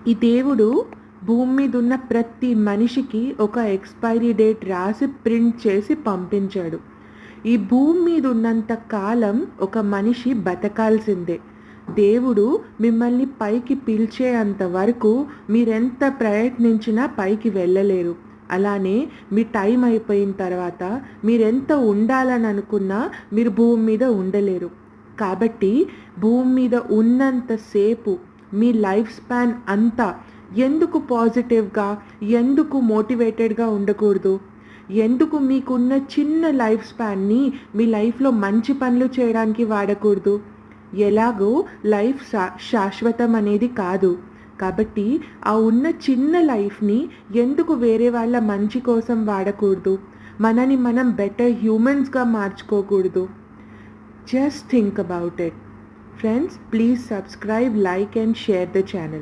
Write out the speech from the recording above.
ఈ దేవుడు భూమి మీద ఉన్న ప్రతి మనిషికి ఒక ఎక్స్పైరీ డేట్ రాసి ప్రింట్ చేసి పంపించాడు. ఈ భూమి మీద ఉన్నంత కాలం ఒక మనిషి బతకాల్సిందే. దేవుడు మిమ్మల్ని పైకి పిలిచేంత వరకు మీరెంత ప్రయత్నించినా పైకి వెళ్ళలేరు. అలానే మీ టైం అయిపోయిన తర్వాత మీరెంత ఉండాలని అనుకున్నా మీరు భూమి మీద ఉండలేరు. కాబట్టి భూమి మీద ఉన్నంతసేపు మీ లైఫ్ స్పాన్ అంతా ఎందుకు పాజిటివ్గా, ఎందుకు మోటివేటెడ్గా ఉండకూడదు? ఎందుకు మీకున్న చిన్న లైఫ్ స్పాన్ని మీ లైఫ్లో మంచి పనులు చేయడానికి వాడకూడదు? ఎలాగో లైఫ్ శాశ్వతం అనేది కాదు. కాబట్టి ఆ ఉన్న చిన్న లైఫ్ని ఎందుకు వేరే వాళ్ళ మంచి కోసం వాడకూడదు? మనని మనం better హ్యూమన్స్గా మార్చుకోకూడదు? Just think about it. Friends, please subscribe, like and share the channel.